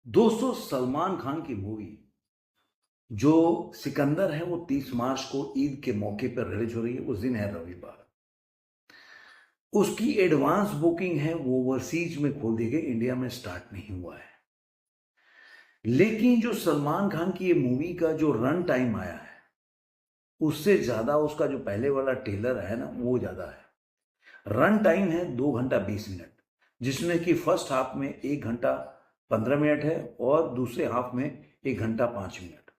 दोस्तों, सलमान खान की मूवी जो सिकंदर है वो 30 मार्च को ईद के मौके पर रिलीज हो रही है। उस दिन है रविवार। उसकी एडवांस बुकिंग है वो ओवरसीज में खोल दी गई, इंडिया में स्टार्ट नहीं हुआ है। लेकिन जो सलमान खान की ये मूवी का जो रन टाइम आया है उससे ज्यादा उसका जो पहले वाला ट्रेलर है ना वो ज्यादा है। रन टाइम है 2 घंटा 20 मिनट, जिसमें कि फर्स्ट हाफ में 1 घंटा 15 मिनट है और दूसरे हाफ में 1 घंटा 5 मिनट।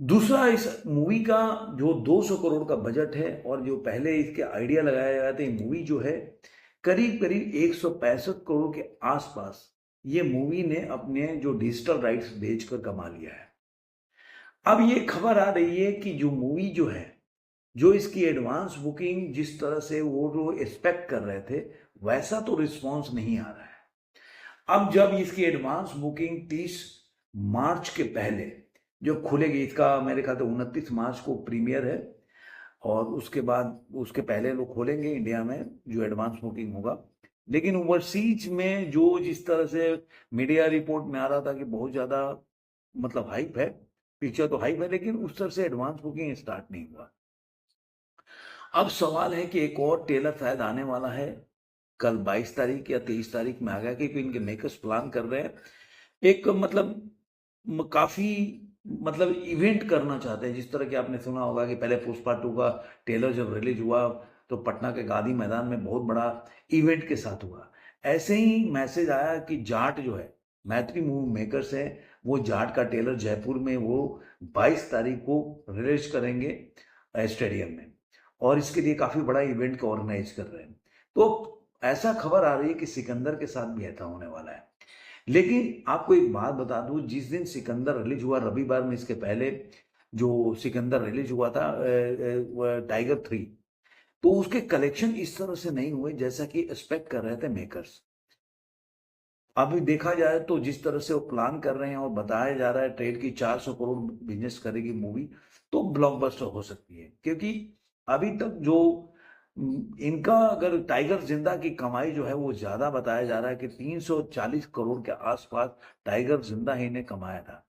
दूसरा, इस मूवी का जो 200 करोड़ का बजट है और जो पहले इसके आइडिया लगाया गया था, ये मूवी जो है करीब करीब 165 करोड़ के आसपास ये मूवी ने अपने जो डिजिटल राइट्स बेचकर कमा लिया है। अब ये खबर आ रही है कि जो मूवी जो है, जो इसकी एडवांस बुकिंग जिस तरह से वो जो एक्सपेक्ट कर रहे थे वैसा तो रिस्पॉन्स नहीं आ रहा है। अब जब इसकी एडवांस बुकिंग 30 मार्च के पहले जो खुलेगी, इसका मेरे ख्याल से 29 मार्च को प्रीमियर है और उसके बाद उसके पहले लोग खोलेंगे इंडिया में जो एडवांस बुकिंग होगा। लेकिन ओवरसीज में जो जिस तरह से मीडिया रिपोर्ट में आ रहा था कि बहुत ज़्यादा मतलब हाइप है, पिक्चर तो हाइप है, लेकिन उस तरह से एडवांस बुकिंग स्टार्ट नहीं हुआ। अब सवाल है कि एक और ट्रेलर शायद आने वाला है, कल 22 तारीख या 23 तारीख में आ गया, क्योंकि इनके मेकर्स प्लान कर रहे हैं एक मतलब काफी मतलब इवेंट करना चाहते हैं। जिस तरह कि आपने सुना होगा कि पहले पुष्पा 2 का ट्रेलर जब रिलीज हुआ तो पटना के गांधी मैदान में बहुत बड़ा इवेंट के साथ हुआ। ऐसे ही मैसेज आया कि जाट जो है, मैत्री मूवी मेकर्स है, वो जाट का ट्रेलर जयपुर में वो 22 तारीख को रिलीज करेंगे स्टेडियम में, और इसके लिए काफी बड़ा इवेंट को ऑर्गेनाइज कर रहे हैं। तो ऐसा खबर आ रही है कि सिकंदर के साथ भी ऐसा होने वाला है। लेकिन आपको एक बात बता दूं, जिस दिन सिकंदर रिलीज हुआ रविवार में, इसके पहले जो सिकंदर रिलीज हुआ था टाइगर 3, तो उसके कलेक्शन इस तरह से नहीं हुए जैसा कि एक्सपेक्ट कर रहे थे मेकर्स। अभी देखा जाए तो जिस तरह से वो प्लान कर रहे हैं और बताया जा रहा है ट्रेड की 400 करोड़ बिजनेस करेगी मूवी, तो ब्लॉकबस्टर हो सकती है। क्योंकि अभी तक जो इनका अगर टाइगर जिंदा की कमाई जो है वो ज्यादा बताया जा रहा है कि 340 करोड़ के आसपास टाइगर जिंदा ही ने कमाया था।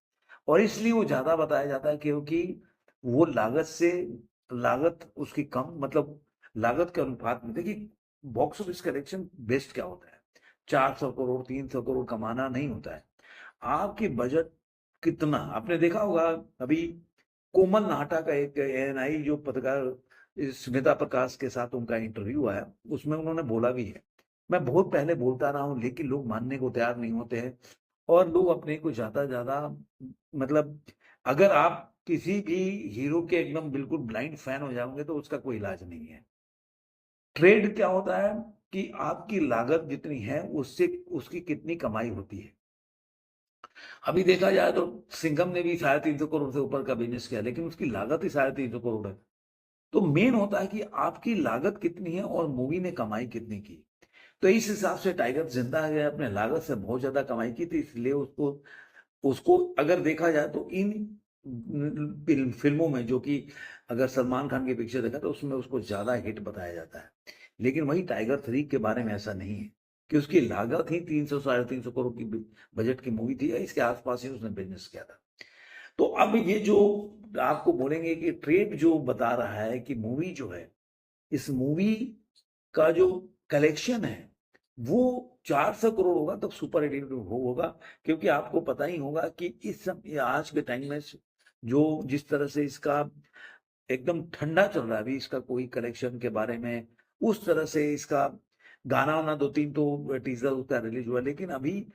और इसलिए वो ज्यादा बताया जाता है क्योंकि वो लागत उसकी कम, मतलब लागत के अनुपात में। देखिए, बॉक्स ऑफिस कलेक्शन बेस्ट क्या होता है, 400 करोड़ 300 करोड़ कमाना नहीं होता है। आपके बजट कितना, आपने देखा होगा अभी कोमल नाहटा का एक एएनआई जो पत्रकार स्मिता प्रकाश के साथ उनका इंटरव्यू आया, उसमें उन्होंने बोला भी है, मैं बहुत पहले बोलता रहा हूं लेकिन लोग मानने को तैयार नहीं होते हैं। और लोग अपने को ज्यादा ज्यादा मतलब, अगर आप किसी भी हीरो के एकदम बिल्कुल ब्लाइंड फैन हो जाओगे तो उसका कोई इलाज नहीं है। ट्रेड क्या होता है कि आपकी लागत जितनी है उससे उसकी कितनी कमाई होती है। अभी देखा जाए तो सिंघम ने भी 350 करोड़ से ऊपर का बिजनेस किया, लेकिन उसकी लागत ही 350 करोड़ है। तो मेन होता है कि आपकी लागत कितनी है और मूवी ने कमाई कितनी की। तो इस हिसाब से टाइगर जिंदा है अपने लागत से बहुत ज्यादा कमाई की थी, इसलिए उसको उसको अगर देखा जाए तो इन फिल्मों में, जो कि अगर सलमान खान की पिक्चर देखा तो उसमें उसको ज्यादा हिट बताया जाता है। लेकिन वही टाइगर 3 के बारे में ऐसा नहीं है कि उसकी लागत ही 300 साढ़े 300 करोड़ की बजट की मूवी थी, या इसके आसपास ही उसने बिजनेस किया था। तो अब ये जो आपको बोलेंगे कि ट्रेड जो बता रहा है कि मूवी जो है, इस मूवी का जो कलेक्शन है वो 400 करोड़ होगा तब सुपर हिट होगा। क्योंकि आपको पता ही होगा कि इस समय आज के टाइम में जो जिस तरह से इसका एकदम ठंडा चल रहा है, अभी इसका कोई कलेक्शन के बारे में उस तरह से इसका गाना वाना 2 3 तो टीजर उसका रिलीज हुआ, लेकिन अभी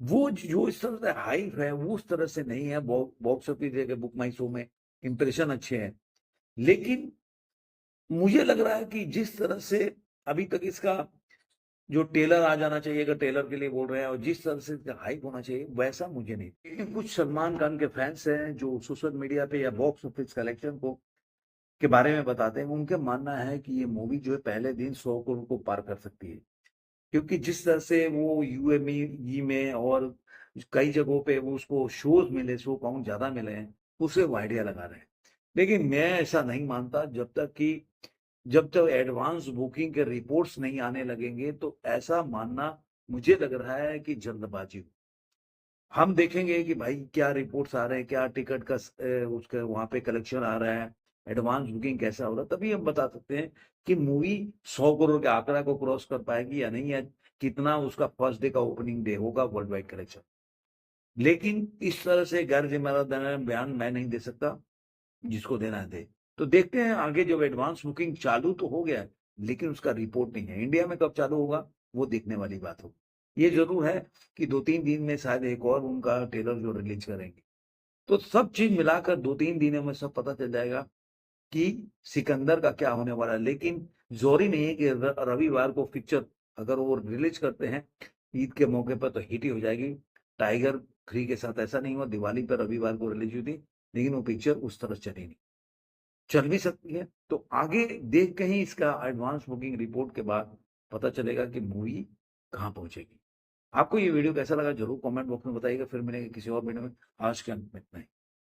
वो जो इस तरह से हाइप है वो उस तरह से नहीं है। बॉक्स ऑफिस के बुक माई शो में इंप्रेशन अच्छे हैं, लेकिन मुझे लग रहा है कि जिस तरह से अभी तक इसका जो टेलर आ जाना चाहिए, अगर टेलर के लिए बोल रहे हैं, और जिस तरह से हाइप होना चाहिए वैसा मुझे नहीं। लेकिन कुछ सलमान खान के फैंस हैं जो सोशल मीडिया पे या बॉक्स ऑफिस कलेक्शन को के बारे में बताते हैं, उनका मानना है कि ये मूवी जो है पहले दिन 100 करोड़ को पार कर सकती है। क्योंकि जिस तरह से वो यूएमई में और कई जगहों पे वो उसको शोज मिले, शो काउंट ज्यादा मिले हैं, उसे वो आइडिया लगा रहे हैं। लेकिन मैं ऐसा नहीं मानता, जब तक एडवांस बुकिंग के रिपोर्ट्स नहीं आने लगेंगे तो ऐसा मानना मुझे लग रहा है कि जल्दबाजी हम देखेंगे कि भाई क्या रिपोर्ट्स आ रहे हैं, क्या टिकट का उसका वहां पे कलेक्शन आ रहा है, एडवांस बुकिंग कैसा हो रहा है, तभी हम बता सकते हैं कि मूवी 100 करोड़ के आंकड़ा को क्रॉस कर पाएगी या नहीं, या कितना उसका फर्स्ट डे का ओपनिंग डे होगा वर्ल्ड वाइड कलेक्शन। लेकिन इस तरह से गैर जिम्मेदार बयान मैं नहीं दे सकता, जिसको देना है दे। तो देखते हैं आगे, जब एडवांस बुकिंग चालू तो हो गया है, लेकिन उसका रिपोर्ट नहीं है। इंडिया में कब चालू होगा वो देखने वाली बात होगी। ये जरूर है कि 2-3 दिन में शायद एक और उनका ट्रेलर जो रिलीज करेंगे। तो सब चीज मिलाकर 2-3 दिनों में सब पता चल जाएगा कि सिकंदर का क्या होने वाला है। लेकिन जोरी नहीं है कि रविवार को पिक्चर अगर वो रिलीज करते हैं ईद के मौके पर तो हिट ही हो जाएगी। टाइगर 3 के साथ ऐसा नहीं हुआ, दिवाली पर रविवार को रिलीज हुई थी, लेकिन वो पिक्चर उस तरह चली नहीं। चल भी सकती है, तो आगे देख के ही इसका एडवांस बुकिंग रिपोर्ट के बाद पता चलेगा कि मूवी कहाँ पहुंचेगी। आपको ये वीडियो कैसा लगा जरूर कमेंट बॉक्स में बताइएगा। फिर मिलेंगे किसी और वीडियो में। आज के अंत में इतना ही।